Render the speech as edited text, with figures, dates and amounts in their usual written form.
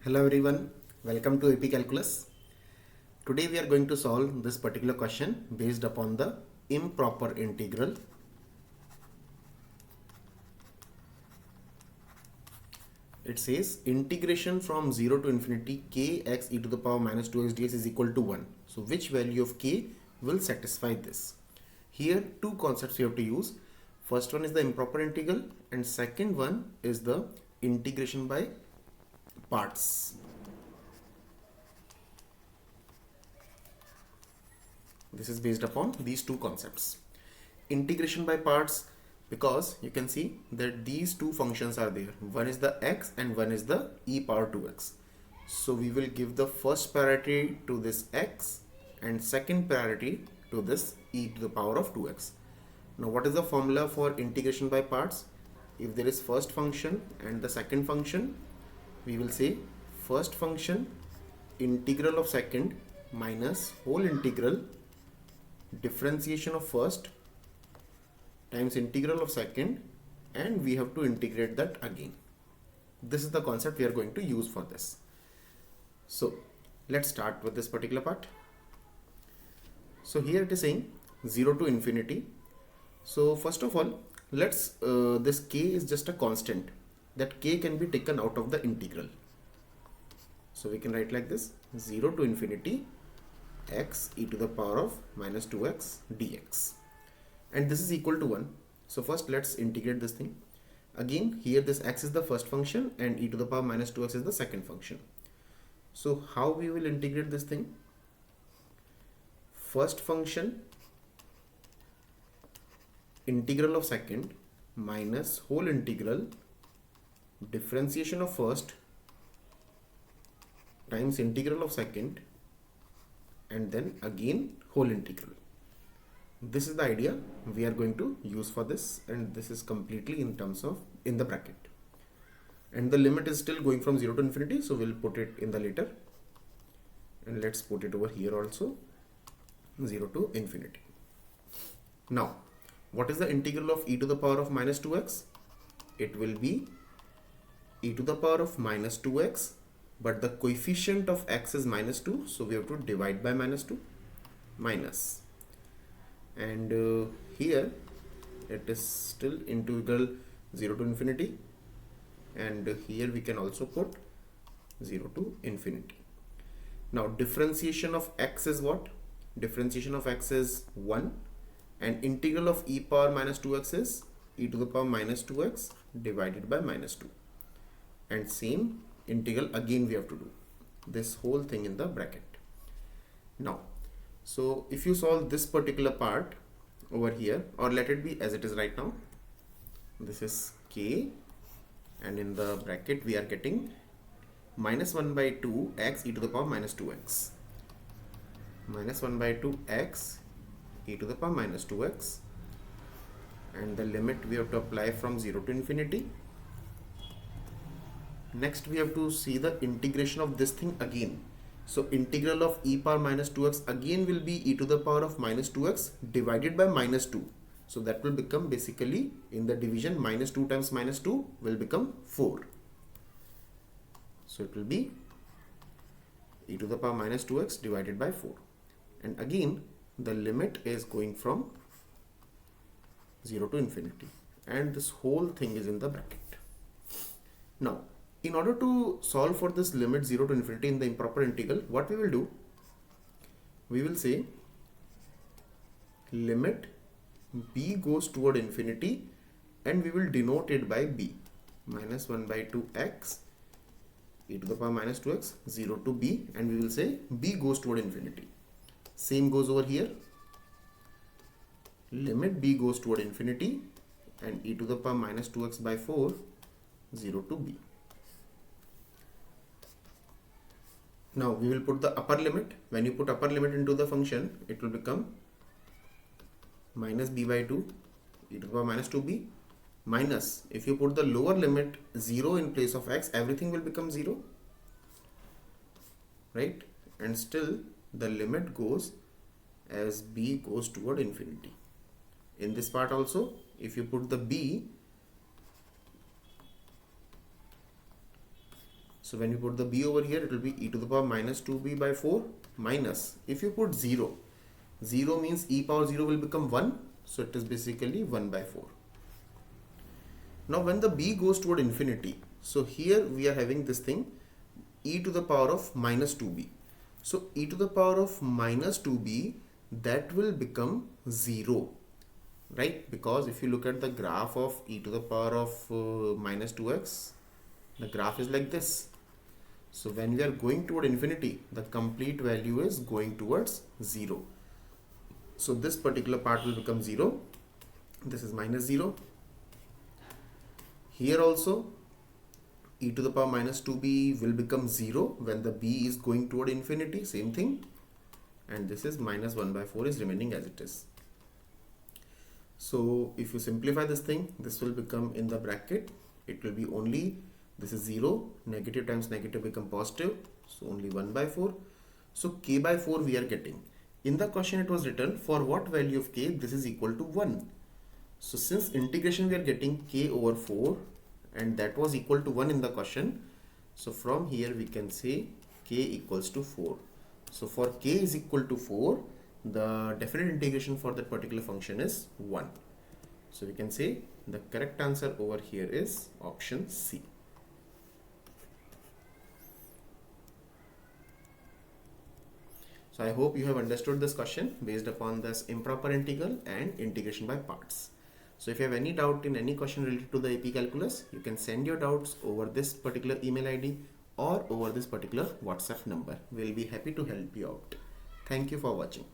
Hello everyone, welcome to AP Calculus. Today we are going to solve this particular question based upon the improper integral. It says integration from 0 to infinity kx e to the power minus 2x dx is equal to 1. So which value of k will satisfy this? Here two concepts we have to use. First one is the improper integral and second one is the integration by parts. This is based upon these two concepts. Integration by parts, because you can see that these two functions are there. One is the x and one is the e power 2x. So we will give the first priority to this x and second priority to this e to the power of 2x. Now what is the formula for integration by parts? If there is first function and the second function, we will say first function integral of second minus whole integral differentiation of first times integral of second, and we have to integrate that again. This is the concept we are going to use for this. So let's start with this particular part. So here it is saying 0 to infinity. So first of all, let's this k is just a constant, that k can be taken out of the integral. So we can write like this: 0 to infinity x e to the power of minus 2x dx, and this is equal to 1. So first let's integrate this thing. Again here this x is the first function and e to the power minus 2x is the second function. So how we will integrate this thing? First function integral of second minus whole integral differentiation of first times integral of second, and then again whole integral. This is the idea we are going to use for this, and this is completely in terms of in the bracket, and the limit is still going from 0 to infinity, so we'll put it in the later, and let's put it over here also, 0 to infinity. Now what is the integral of e to the power of minus 2x? It will be e to the power of minus 2x, but the coefficient of x is minus 2, so we have to divide by minus 2, minus, and here it is still integral 0 to infinity, and here we can also put 0 to infinity. Now differentiation of x is what? Differentiation of x is 1, and integral of e power minus 2x is e to the power minus 2x divided by minus 2, and same integral again we have to do this whole thing in the bracket. Now so if you solve this particular part over here, or let it be as it is right now, this is k, and in the bracket we are getting minus 1 by 2 x e to the power minus 2x, minus 1 by 2 x e to the power minus 2x, and the limit we have to apply from 0 to infinity. Next we have to see the integration of this thing again. So integral of e power minus 2x again will be e to the power of minus 2x divided by minus 2. So that will become basically in the division minus 2 times minus 2 will become 4. So it will be e to the power minus 2x divided by 4. And again the limit is going from 0 to infinity, and this whole thing is in the bracket. Now in order to solve for this limit 0 to infinity in the improper integral, what we will do? We will say limit b goes toward infinity, and we will denote it by b, minus 1 by 2 x e to the power minus 2x 0 to b, and we will say b goes toward infinity. Same goes over here, limit b goes toward infinity and e to the power minus 2x by 4 0 to b. Now we will put the upper limit. When you put upper limit into the function, it will become minus b by 2 e to the power minus 2b, minus, if you put the lower limit 0 in place of x, everything will become 0, right? And still the limit goes as b goes toward infinity. In this part also, if you put the b, So when you put the b over here, it will be e to the power minus 2b by 4 minus, if you put 0, 0 means e power 0 will become 1. So it is basically 1 by 4. Now when the b goes toward infinity, so here we are having this thing e to the power of minus 2b. So e to the power of minus 2b, that will become 0, right? Because if you look at the graph of e to the power of minus 2x, the graph is like this. So when we are going toward infinity, the complete value is going towards 0. So this particular part will become 0. This is minus 0. Here also e to the power minus 2b will become 0 when the b is going toward infinity, same thing. And this is minus 1 by 4 is remaining as it is. So if you simplify this thing, this will become in the bracket, it will be only, this is 0, negative times negative become positive, so only 1 by 4. So k by 4 we are getting. In the question it was written for what value of k this is equal to 1. So since integration we are getting k over 4 and that was equal to 1 in the question. So from here we can say k equals to 4. So for k is equal to 4, the definite integration for that particular function is 1. So we can say the correct answer over here is option C. So I hope you have understood this question based upon this improper integral and integration by parts. So if you have any doubt in any question related to the AP calculus, you can send your doubts over this particular email ID or over this particular WhatsApp number. We'll be happy to help you out. Thank you for watching.